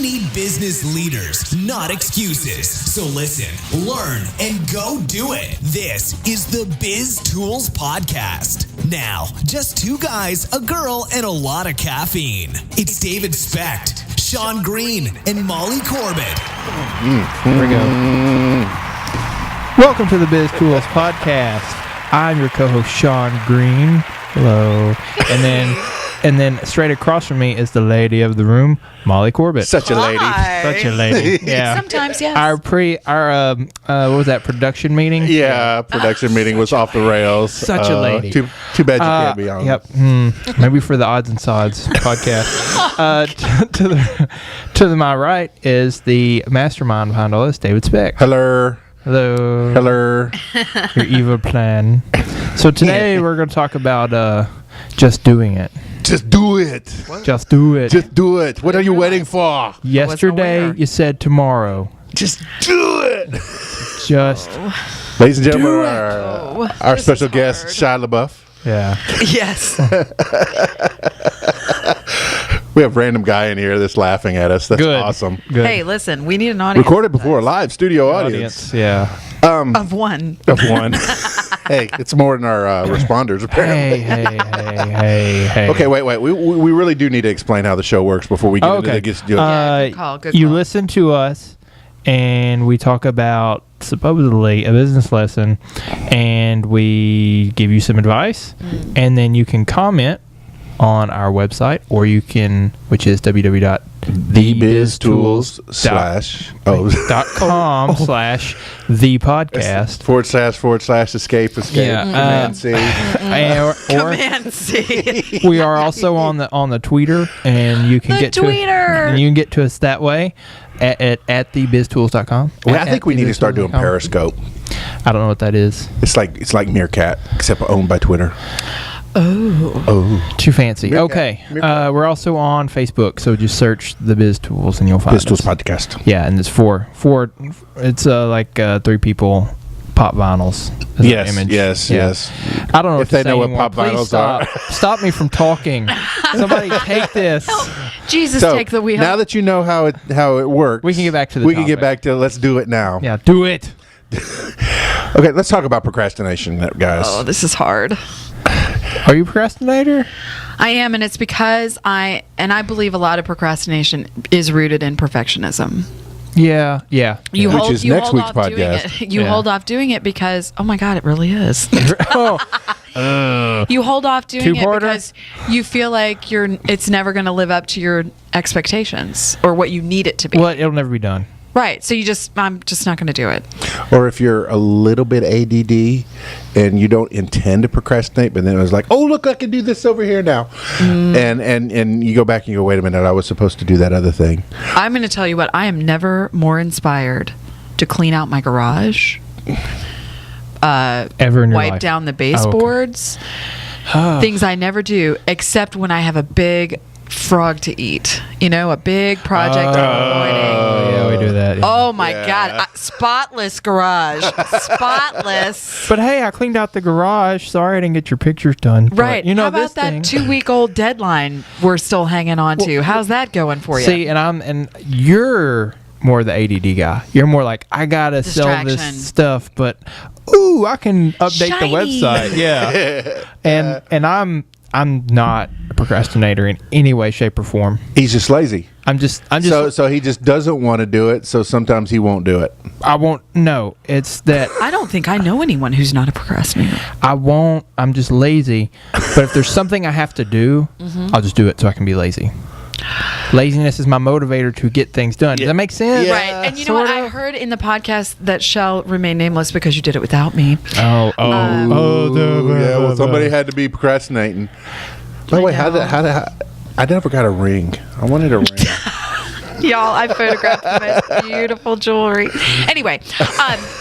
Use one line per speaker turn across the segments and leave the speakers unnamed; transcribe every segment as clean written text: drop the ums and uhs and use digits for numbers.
need business leaders, not excuses. So listen, learn, and go do it. This is the BIZ Tools Podcast. Now, just two guys, a girl, and a lot of caffeine. It's David Specht, Sean Green, and Molly Corbett.
Here we go. Welcome to the BIZ Tools Podcast. I'm your co-host, Sean Green. Hello. And then straight across from me is the lady of the room, Molly Corbett.
Such a lady.
Such a lady. Yeah.
Sometimes, yes.
Our what was that, production meeting?
Yeah, production meeting was off the rails.
Such a lady.
Too bad you can't be on.
Yep. Maybe for the Odds and Sods podcast. To my right is the mastermind behind all this, David Specht.
Hello.
Hello.
Hello.
Your evil plan. So today we're going to talk about just doing it.
Just do it.
Just do it.
Just do it. What are you waiting for?
Yesterday you said tomorrow.
Just do it.
Just.
Ladies and gentlemen, our special guest, Shia LaBeouf.
Yeah.
Yes.
We have a random guy in here that's laughing at us. That's
Good.
awesome.
Good.
Hey, listen, we need an audience.
Recorded before a live studio audience.
Yeah.
Of one.
Of one. Hey, it's more than our responders, apparently.
Hey.
Okay, wait. We really do need to explain how the show works before we get into the gets to do it.
Yeah, good call.
You listen to us, and we talk about supposedly a business lesson, and we give you some advice, and then you can comment on our website, or you can, which is www.thebiztools.com/the podcast
/ escape.
Yeah,
Command C.
Command C.
We are also on the Twitter, and you can get to us that way at thebiztools.com.
Well, I think we need to start doing Periscope.
I don't know what that is.
It's like Meerkat, except owned by Twitter.
Oh, too fancy.
Meerkat.
Okay, we're also on Facebook, so just search the BIZ Tools and you'll find
BIZ Tools
us.
Podcast.
Yeah, and it's four. It's like three people pop vinyls.
Yes.
I don't know
if they know what pop
Please
vinyls are.
Stop me from talking. Somebody take this.
Jesus,
So
take the wheel.
now that you know how it works,
We can get back to the
We can
topic.
get back to let's do it now.
Yeah, do it.
Okay, let's talk about procrastination, guys.
Oh, this is hard.
Are you a procrastinator?
I am, and it's because I believe a lot of procrastination is rooted in perfectionism.
Yeah.
You
Which
hold,
is
you
next
hold
week's
off doing
podcast.
it. You
Yeah.
hold off doing it because, oh my God, it really is. You hold off doing it
Two-parter?
because you feel like it's never going to live up to your expectations or what you need it to be.
Well, it'll never be done.
Right. So I'm just not going to do it.
Or if you're a little bit ADD and you don't intend to procrastinate, but then it was like, oh, look, I can do this over here now. And you go back and you go, wait a minute, I was supposed to do that other thing.
I'm going to tell you what, I am never more inspired to clean out my garage,
Ever in your
wipe
life.
down the
Oh, okay.
baseboards, things I never do except when I have a big frog to eat. A big project in the morning.
Oh, yeah, we do that. Yeah.
Oh my
Yeah.
God. Spotless garage. Spotless.
But hey, I cleaned out the garage. Sorry I didn't get your pictures done. But,
Right. How about
this
that
thing.
2-week-old deadline we're still hanging on to? How's that going for you?
See, and you're more the ADD guy. You're more like, I gotta sell
Distraction.
this stuff, but I can update
Shiny.
the website. Yeah. and I'm not a procrastinator in any way, shape, or form.
He's just lazy.
I'm just
So he just doesn't want to do it, so sometimes he won't do it.
I won't. No, it's that
I don't think I know anyone who's not a procrastinator.
I won't. I'm just lazy. But if there's something I have to do, I'll just do it so I can be lazy. Laziness is my motivator to get things done. Does that make sense?
Yeah.
Right. And you know what? I heard in the podcast that shall remain nameless because you did it without me.
Yeah, well, somebody had to be procrastinating. By the way, I never got a ring. I wanted a ring.
Y'all, I photographed the most beautiful jewelry. Anyway,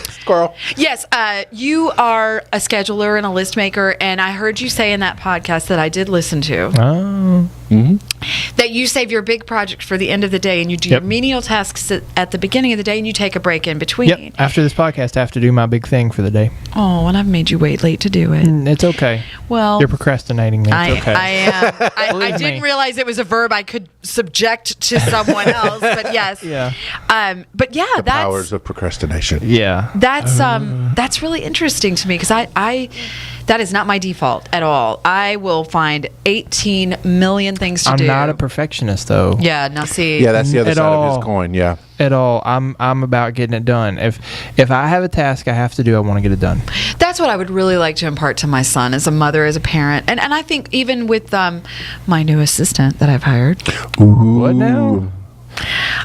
Squirrel.
yes, you are a scheduler and a list maker, and I heard you say in that podcast that I did listen to.
Oh.
that you save your big project for the end of the day and you do your menial tasks at the beginning of the day and you take a break in between.
Yep. After this podcast, I have to do my big thing for the day.
Oh, and I've made you wait late to do it.
It's okay.
Well,
you're procrastinating me. It's okay.
I am. I didn't realize it was a verb I could subject to someone else, but yes.
Yeah.
But yeah,
The powers of procrastination.
Yeah.
That's really interesting to me because I that is not my default at all. I will find 18 million things to do.
I'm not a perfectionist though.
Yeah, now see.
Yeah, that's the other side of his coin. Yeah.
At all. I'm about getting it done. If I have a task I have to do, I want to get it done.
That's what I would really like to impart to my son as a mother, as a parent. And I think even with my new assistant that I've hired.
Ooh.
What now?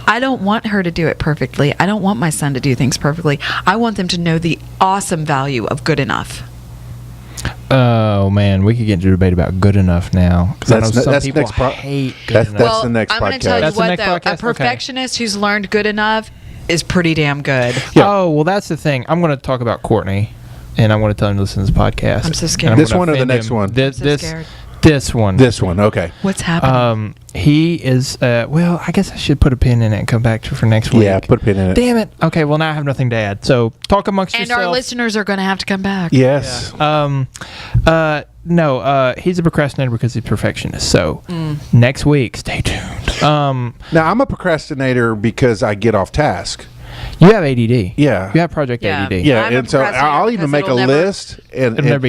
I don't want her to do it perfectly. I don't want my son to do things perfectly. I want them to know the awesome value of good enough.
Oh man, we could get into a debate about good enough now. Because I know some people hate good enough.
That's the next podcast.
I'm going to tell you
That's the
what,
next
though.
podcast?
A perfectionist who's learned good enough is pretty damn good.
Yeah.
Oh, well, that's the thing. I'm going to talk about Courtney, and I want to tell him to listen to this podcast.
I'm so scared.
And I'm
This
gonna
one or the
offend
next
him.
one?
I'm so scared.
This one.
This one, okay.
What's happening?
He is, well, I guess I should put a pin in it and come back to for next week.
Yeah, put a pin in it.
Damn it. Okay, well, now I have nothing to add. So talk amongst
and
yourselves.
our listeners are going to have to come back.
Yes.
No, he's a procrastinator because he's a perfectionist. So next week, stay tuned.
Now, I'm a procrastinator because I get off task.
You have ADD.
Yeah.
You have Project
Yeah.
ADD.
Yeah,
I'm a
and so
procrastinator
I'll even
because
make a
it'll never-
list. And
It'll never be.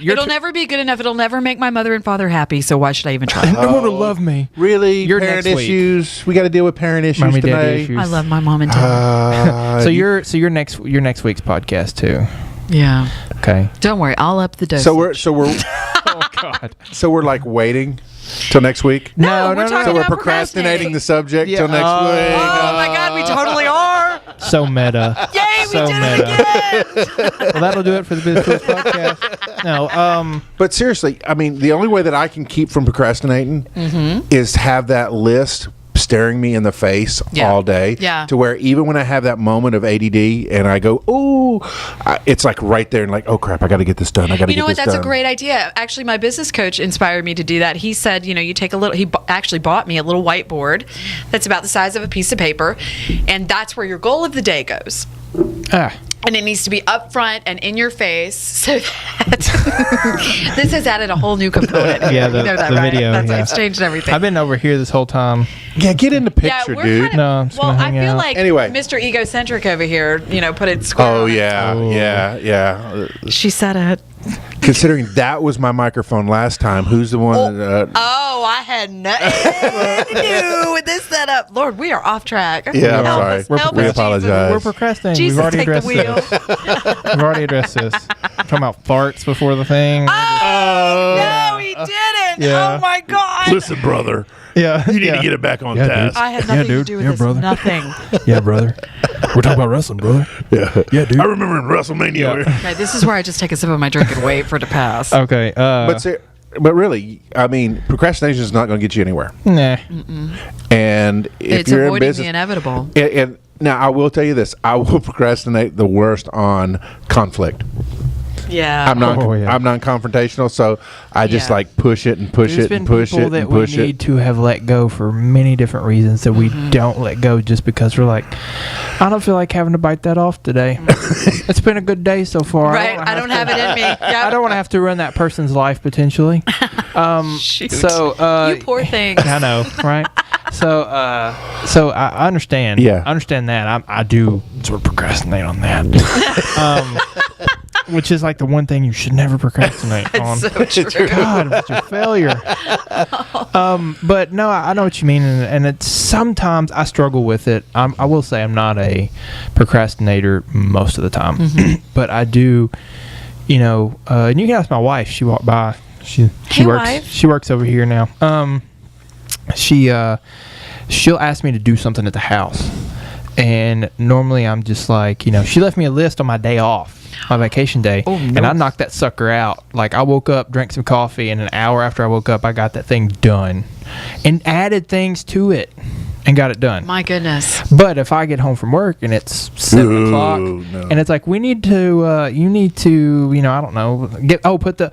It'll never be good enough. It'll never make my mother and father happy. So why should I even try?
No one will love me.
Really?
You're
parent
next week.
issues. We got to deal with parent issues
Mommy, daddy
today.
issues.
I love my mom and dad.
So you're next week's podcast too.
Yeah.
Okay.
Don't worry. I'll up the dosage.
So we're
Oh God.
so we're like waiting till next week.
No, we're talking
So we're
about
procrastinating the subject
Yeah.
till next
Oh.
week.
Oh my God, we totally are.
So meta.
Yay, we
So
did
meta.
it again.
Well, that'll do it for the BIZ Tools podcast. No.
But seriously, I mean, the only way that I can keep from procrastinating is have that list staring me in the face
Yeah.
all day.
Yeah.
To where even when I have that moment of ADD and I go, ooh, it's like right there and like, oh crap, I got to get this done. I got to
You
get
know
this
what?
done.
That's a great idea. Actually, my business coach inspired me to do that. He said, you take a little, actually bought me a little whiteboard that's about the size of a piece of paper. And that's where your goal of the day goes. And it needs to be up front and in your face so that this has added a whole new component.
Yeah,
You know that,
the
right?
video.
That's
yeah.
I've changed everything.
I've been over here this whole time.
Yeah, get in the picture,
we're
dude.
kind
No, I'm just
well,
gonna
I
hang
feel
out.
like
Anyway.
Mr. Egocentric over here, put it square.
Oh
on it.
yeah, yeah.
She said it.
Considering that was my microphone last time, who's the one that?
Oh, I had nothing to do with this setup. Lord, we are off track.
Yeah, I'm
Help
sorry.
us, help
We
us,
apologize.
We're procrastinating.
Jesus,
We've already
take the
addressed
wheel.
this. We've already addressed this. Talking about farts before the thing.
No, he didn't.
Yeah.
Oh my God.
Listen, brother,
Yeah.
you need to get it back on
Yeah,
task.
I had nothing to do with this.
brother.
Nothing.
Yeah, brother. We're talking about wrestling, brother.
Yeah, dude. I remember in WrestleMania.
Okay, this is where I just take a sip of my drink and wait for it to pass.
Okay.
But really, I mean, procrastination is not going to get you anywhere.
Nah.
And if
It's
you're in
avoiding
business,
the inevitable.
and now I will tell you this: I will procrastinate the worst on conflict.
Yeah.
I'm not.
Oh, yeah.
I'm non-confrontational, so I just
Yeah.
like push it and push
There's
it
been
and push
people
it
that
and
we
push
need
it.
to have let go for many different reasons that we don't let go just because we're like, I don't feel like having to bite that off today. It's been a good day so far.
Right. I don't have it in me.
I don't want to have to ruin that person's life potentially.
Shoot.
So
You poor thing.
I know, right? So I understand.
Yeah.
I understand that. I do sort of procrastinate on that. Which is like the one thing you should never procrastinate on.
So true.
God, it's your failure. But no, I know what you mean, and it's sometimes I struggle with it. I will say I'm not a procrastinator most of the time, but I do. And you can ask my wife. She walked by. She
Hey,
works.
wife.
She works over here now. She'll ask me to do something at the house, and normally I'm just like, she left me a list on my day off. My vacation day, and I knocked that sucker out. Like I woke up, drank some coffee, and an hour after I woke up, I got that thing done, and added things to it, and got it done.
My goodness.
But if I get home from work and it's 7 o'clock,
no.
and it's like you need to, I don't know, put the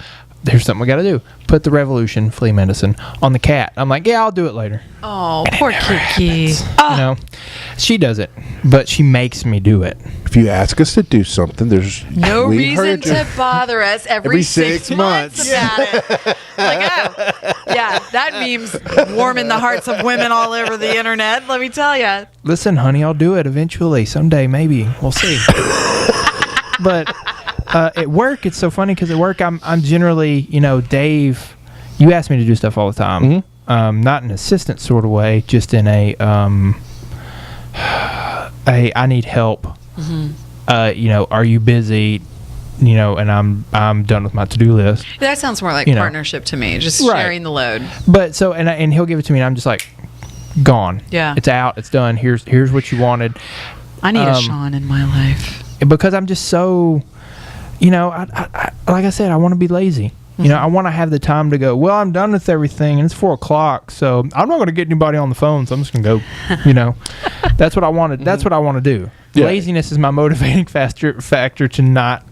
here's something we got to do. Put the Revolution flea medicine on the cat. I'm like, yeah, I'll do it later.
Oh, poor Kiki.
You know, she does it, but she makes me do it.
If you ask us to do something, there's
No
we
reason
heard you.
to bother us every 6 months about it. Like, oh, yeah, that meme's warming the hearts of women all over the internet, let me tell you.
Listen, honey, I'll do it eventually. Someday, maybe. We'll see. But at work, it's so funny because at work, I'm generally, you know, Dave, you ask me to do stuff all the time.
Mm-hmm.
Not in an assistant sort of way, just in a I need help.
Mm-hmm.
You know, are you busy? You know, and I'm done with my to-do list.
That sounds more like
You know.
partnership to me, just
Right.
sharing the load.
But so, and he'll give it to me, and I'm just like, gone.
Yeah.
It's out. It's done. Here's what you wanted.
I need a Sean in my life.
Because I'm just so, you know, I like I said, I want to be lazy. You know, I want to have the time to go, well, I'm done with everything, and it's 4 o'clock, so I'm not going to get anybody on the phone, so I'm just going to go, you know. That's what I wanted. That's what I want to do.
Yeah.
Laziness is my motivating factor to not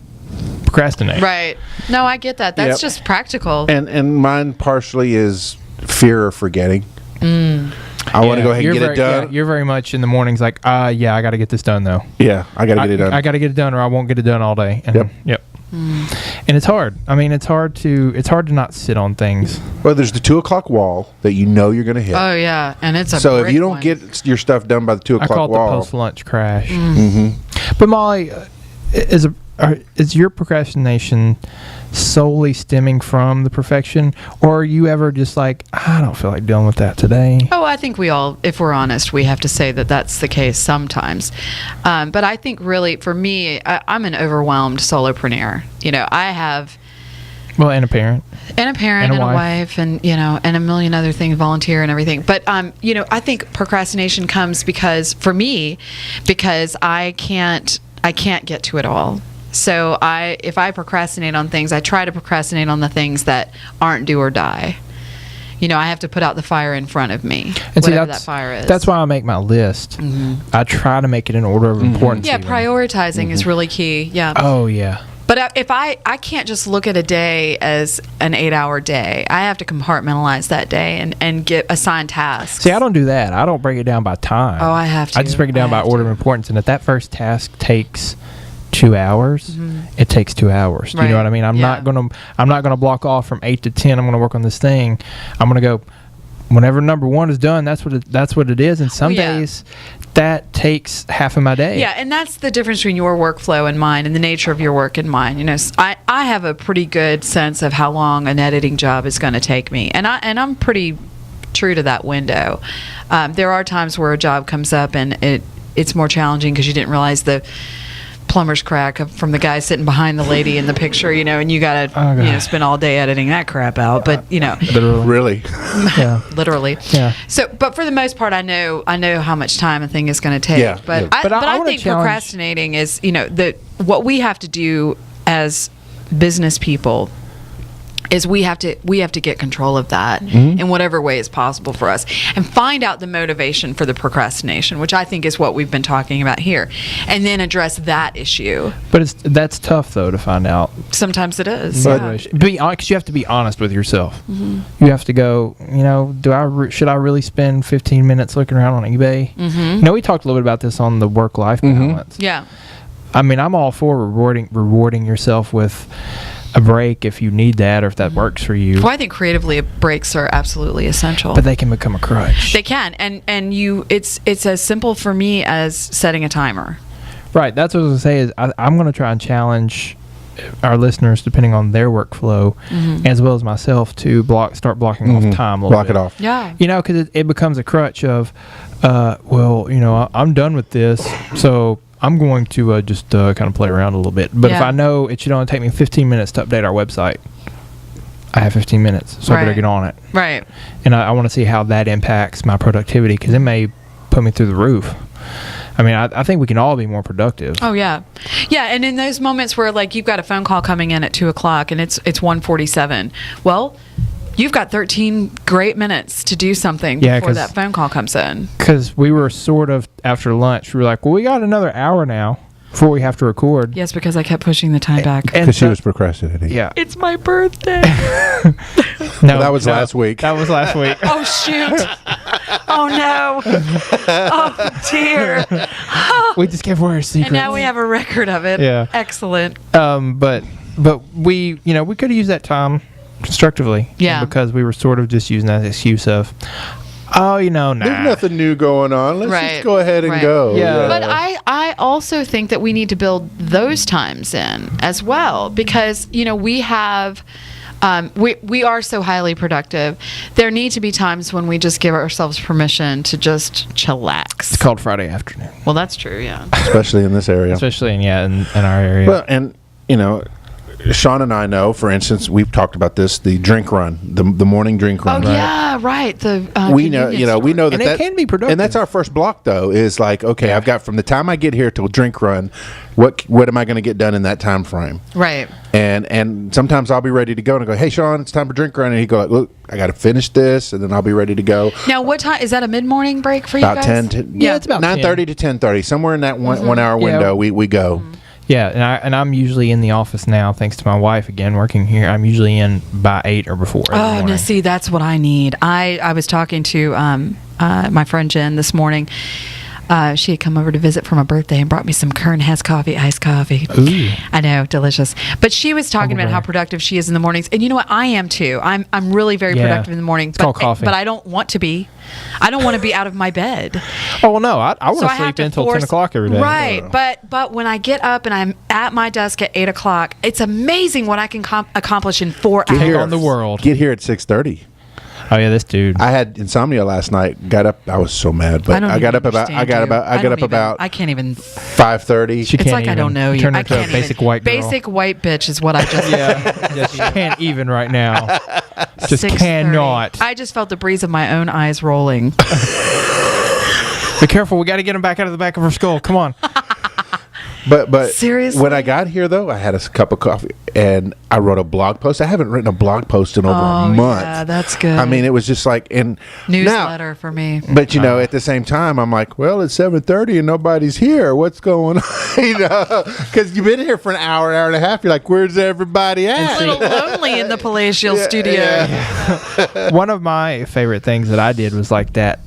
procrastinate.
Right. No, I get that. That's
Yep.
just practical.
And mine partially is fear of forgetting. I want to go ahead and get it done.
Yeah, you're very much in the mornings like, yeah, I got to get this done, though.
Yeah, I got to get it done.
I got to get it done, or I won't get it done all day. And,
Yep.
And it's hard. I mean, it's hard to not sit on things.
Well, there's the 2 o'clock wall that you know you're going to hit.
Oh, yeah. And it's a
So if
brick
you don't
one.
get your stuff done by the 2
I
o'clock
call it the
wall,
post-lunch crash. But Molly, is your procrastination solely stemming from the perfection, or are you ever just like, I don't feel like dealing with that today?
Oh, I think we all, if we're honest, we have to say that that's the case sometimes. But I think really, for me, I'm an overwhelmed solopreneur. You know, I have
Well, and a parent.
and a parent and a wife and, you know, and a million other things, volunteer and everything. But, you know, I think procrastination comes because I can't get to it all. So if I procrastinate on things, I try to procrastinate on the things that aren't do or die. You know, I have to put out the fire in front of me,
And see,
whatever that fire is.
That's why I make my list. I try to make it in order of importance.
Yeah,
even.
prioritizing is really key. Yeah.
Oh, yeah.
But if I can't just look at a day as an 8-hour day. I have to compartmentalize that day and get assigned tasks.
See, I don't do that. I don't break it down by time.
Oh, I have to.
I just break it down by order of importance. And if that first task takes 2 hours, it takes 2 hours. Do you know
Right.
what I mean? I'm
Yeah.
not gonna block off from 8 to 10. I'm gonna work on this thing. I'm gonna go whenever number 1 is done. That's what it is. And some
Yeah.
days that takes half of my day.
Yeah, and that's the difference between your workflow and mine, and the nature of your work and mine. You know, I have a pretty good sense of how long an editing job is going to take me, and I'm pretty true to that window. There are times where a job comes up and it's more challenging because you didn't realize the plumber's crack from the guy sitting behind the lady in the picture, you know, and you got to spend all day editing that crap out. But you know,
really,
Yeah.
literally.
Yeah.
So, but for the most part, I know how much time a thing is going to take.
Yeah,
But
yeah.
I
I wanna
think
challenge-
procrastinating is, you know, what we have to do as business people is we have to get control of that in whatever way is possible for us, and find out the motivation for the procrastination, which I think is what we've been talking about here, and then address that issue.
But that's tough though to find out.
Sometimes it is.
But-
yeah.
Because you have to be honest with yourself. You have to go, you know, should I really spend 15 minutes looking around on eBay? You know, we talked a little bit about this on the work-life balance.
Yeah.
I mean, I'm all for rewarding yourself with a break if you need that or if that works for you.
Well, I think creatively breaks are absolutely essential.
But they can become a crutch.
They can, and it's as simple for me as setting a timer.
Right. That's what I was going to say is I'm going to try and challenge our listeners, depending on their workflow, as well as myself, to start blocking off time a little
block
bit.
it off.
Yeah.
You know, because it becomes a crutch of, well, you know, I'm done with this, so I'm going to just kind of play around a little bit. But if
Yeah.
I know it should only take me 15 minutes to update our website, I have 15 minutes, so I better
Right.
get on it.
Right.
And I want to see how that impacts my productivity, because it may put me through the roof. I mean, I think we can all be more productive.
Oh yeah, yeah. And in those moments where like you've got a phone call coming in at 2:00 and it's 1:47, well, you've got 13 great minutes to do something before that phone call comes in.
Because we were sort of, after lunch, we were like, well, we got another hour now. before we have to record.
Yes, because I kept pushing the time back.
Because she was procrastinating.
Yeah.
It's my birthday.
No,
that was last week.
That was last week.
Oh, shoot. Oh, no. Oh, dear.
We just gave away our secret.
And now we have a record of it.
Yeah.
Excellent.
But we, we could have used that time constructively.
Yeah.
Because we were sort of just using that excuse of, nah.
There's nothing new going on. Let's just go ahead and go.
Yeah.
But I also think that we need to build those times in as well, because, we have... we are so highly productive. There need to be times when we just give ourselves permission to just chillax.
It's called Friday afternoon.
Well, that's true, yeah.
Especially in this area.
Especially in our area.
Well, and, Sean and I know, for instance, we've talked about this, the drink run, the morning drink run.
Oh, yeah, right. The
we know, we know that
And it can be productive.
And that's our first block, though, is like, okay, I've got from the time I get here till drink run, what am I going to get done in that time frame?
Right.
And sometimes I'll be ready to go and I go, hey, Sean, it's time for drink run. And he go, look, I got to finish this, and then I'll be ready to go.
Now, what time is that? A mid-morning break for you
About
guys?
10.
Yeah, it's about
9:30 to 10:30, somewhere in that 1 hour window. We go.
Yeah, and I'm usually in the office now, thanks to my wife again working here. I'm usually in by 8 or before.
Oh, now see, that's what I need. I was talking to my friend Jen this morning. She had come over to visit for my birthday and brought me some Kern Hess coffee, iced coffee.
Ooh.
I know, delicious. But she was talking about how productive she is in the mornings, and you know what? I am too. I'm really very productive in the morning.
It's called coffee.
But I don't want to be. I don't want to be out of my bed.
Oh well, no, I want
So
to sleep until 10 o'clock every day.
Right, but when I get up and I'm at my desk at 8 o'clock, it's amazing what I can accomplish in 4 hours.
Take on the world.
Get here at 6:30.
Oh yeah, this dude.
I had insomnia last night. Got up. I was so mad, but I got up about. I
can't even.
5:30.
It's like I don't know you.
Turn
I
into a
can't
basic
even.
white girl.
Basic white bitch is what I just.
Yeah, she can't even right now. Just
6:30.
cannot.
I just felt the breeze of my own eyes rolling.
Be careful. We got to get him back out of the back of her skull. Come on.
But
Seriously?
when I got here, though, I had a cup of coffee and I wrote a blog post. I haven't written a blog post in over a month.
Yeah, that's good.
I mean, it was just like
Newsletter for me.
But at the same time, I'm like, well, it's 7:30 and nobody's here. What's going on? Because you've been here for an hour and a half. You're like, where's everybody at?
A little lonely in the palatial studio.
Yeah.
One of my favorite things that I did was like that.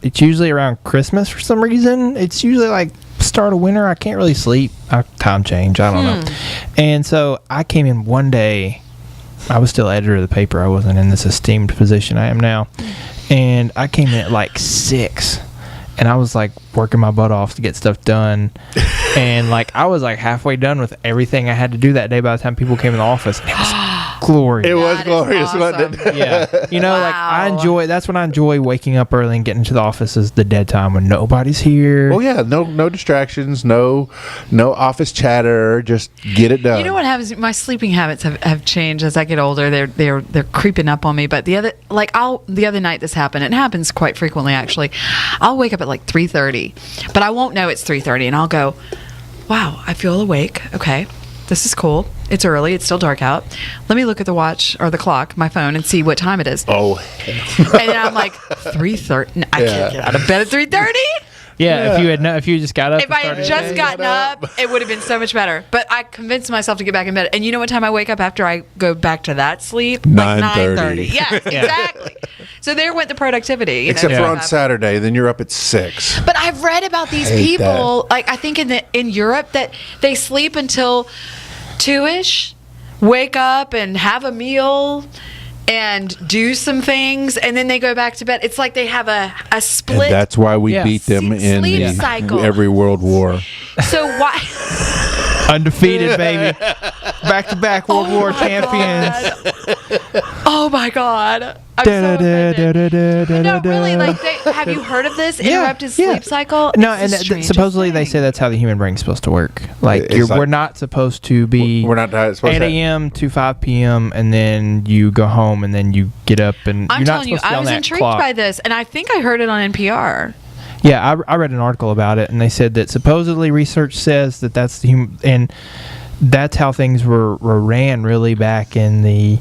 It's usually around Christmas for some reason. It's usually like start of winter. I can't really sleep. Time change. I don't know. And so I came in one day. I was still editor of the paper. I wasn't in this esteemed position I am now. And I came in at like 6. And I was like working my butt off to get stuff done. And like I was like halfway done with everything I had to do that day by the time people came in the office. And it was glorious.
It was
That is
glorious,
awesome.
wasn't it?
Yeah. Like I enjoy, that's when I enjoy waking up early and getting to the office is the dead time when nobody's here.
Oh yeah, no distractions, no office chatter, just get it done.
You know what happens? My sleeping habits have changed as I get older. They're creeping up on me. But the other night this happened. It happens quite frequently actually. I'll wake up at like 3:30, but I won't know it's 3:30, and I'll go, wow, I feel awake. Okay, this is cool. It's early. It's still dark out. Let me look at the watch or the clock, my phone, and see what time it is.
Oh.
And then I'm like, 3:30. I can't get out of bed at 3:30.
Yeah, if you just got up.
If I had just gotten up, it would have been so much better. But I convinced myself to get back in bed. And you know what time I wake up after I go back to that sleep?
9:30.
Yes, exactly. So there went the productivity.
Except for on Saturday, then you're up at 6.
But I've read about these
Hate
people, like I think in Europe, that they sleep until 2-ish, wake up and have a meal and do some things, and then they go back to bed. It's like they have a split.
And that's why we beat them in
sleep cycle.
every world war.
So why?
Undefeated, baby. Back to back World War champions.
Oh my God. I'm so offended. No, really, like, have you heard of this? Interrupted sleep cycle?
No,
It's
and
the strangest
supposedly they
thing.
say that's how the human brain's supposed to work. Like,
It's like-
we're not supposed to be
We're not supposed
8
to.
a.m. to 5 p.m. and then you go home and then you get up and
I'm
you're not
telling you,
supposed to be
I
on
was
that
intrigued
clock.
by this, and I think I heard it on NPR.
Yeah, I read an article about it, and they said that supposedly research says that that's the and that's how things were ran really back in the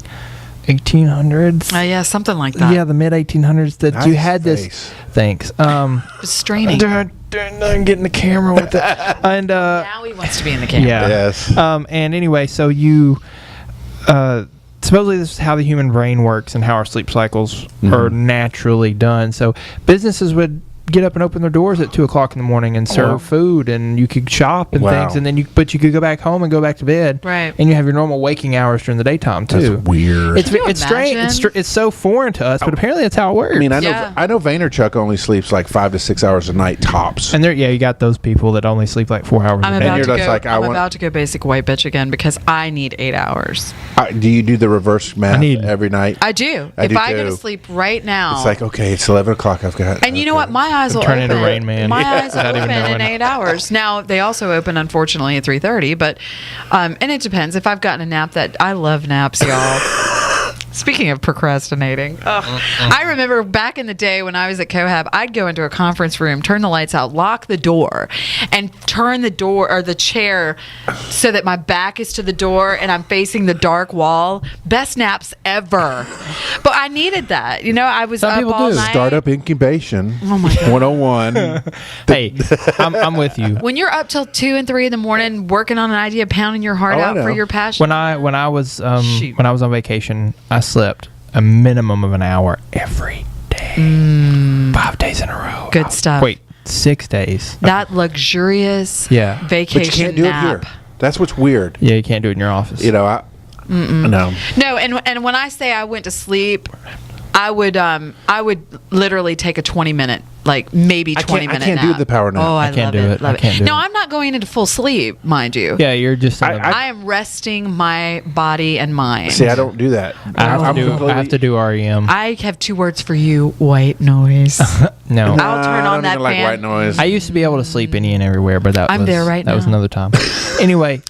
1800s.
Yeah, something like that.
Yeah, the mid 1800s that
Nice
you had
face.
this. Thanks.
It's straining.
Getting the camera with it. And
Now he wants to be in the camera.
yeah.
Yes.
And anyway, so you supposedly this is how the human brain works and how our sleep cycles are naturally done. So businesses would get up and open their doors at 2 o'clock in the morning and serve food, and you could shop and
Wow.
things, and then you could go back home and go back to bed,
Right.
And you have your normal waking hours during the daytime too.
That's weird.
It's
Can you
it's strange.
imagine?
It's so foreign to us, but apparently that's how it works.
I mean, I
Yeah.
know Vaynerchuk only sleeps like 5 to 6 hours a night tops.
and there, you got those people that only sleep like 4 hours.
I'm
a day.
about
you're
to
just
go.
like, I
I'm
want-
about to go basic white bitch again because I need 8 hours.
Do you do the reverse math
need-
every night?
I do.
I
If
do
I go
too.
to sleep right now,
It's like, okay, it's 11 o'clock. I've got.
and you know what? My eyes will
Turn
open.
into Rain Man.
My
Yeah.
eyes will
Without even
open in
knowing.
8 hours. Now they also open, unfortunately, at 3:30. But and it depends. If I've gotten a nap, that I love naps, y'all. Speaking of procrastinating, I remember back in the day when I was at Cohab, I'd go into a conference room, turn the lights out, lock the door, and turn the door or the chair so that my back is to the door and I'm facing the dark wall. Best naps ever. But I needed that. You know, I was
Some
up
people
all
do.
night.
Startup incubation.
Oh my God.
101.
Hey, I'm with you.
When you're up till 2 and 3 in the morning working on an idea, pounding your heart
Oh, I
out for
know.
your passion.
When I was
Shoot.
when I was on vacation, I slept a minimum of an hour every day, 5 days in a row.
Good stuff.
Wait, 6 days.
that luxurious
Yeah.
vacation
But you can't do
nap.
it here. That's what's weird.
Yeah, you can't do it in your office.
You know, no.
No, and when I say I went to sleep, I would literally take a 20-minute, like maybe 20-minute
I can't do
nap.
the power nap.
Oh, I,
I can't
love
do
it.
it.
Love
I can't do
No,
it.
I'm not going into full sleep, mind you.
Yeah, you're just.
I am resting my body and mind.
See, I don't do that.
I have
I'm
to do. I
completely-
have to do REM.
I have 2 words for you: white noise.
No.
I'll turn
I
on
don't
that
even like
fan.
white noise.
I used to be able to sleep any and everywhere, but that
I'm
was
there right
that was
now.
another time. Anyway,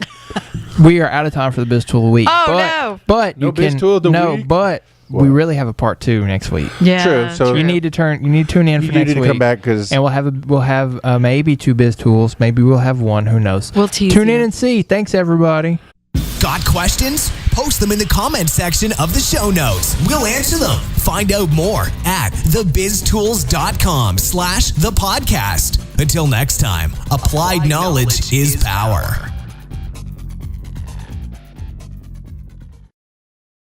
we are out of time for the Biz Tool of the Week.
Oh,
but,
no.
But
No
you
Biz
can
Tool of the
no,
Week?
but we really have a part 2 next week.
Yeah,
True, so-
You need to tune in for
You
next
need to
week.
come back 'cause-
and we'll have maybe 2 Biz Tools, maybe we'll have 1. Who knows?
We'll tease
Tune in
you.
and see. Thanks everybody.
Got questions? Post them in the comment section of the show notes. We'll answer them. Find out more at thebiztools.com/thepodcast. Until next time, applied knowledge is power.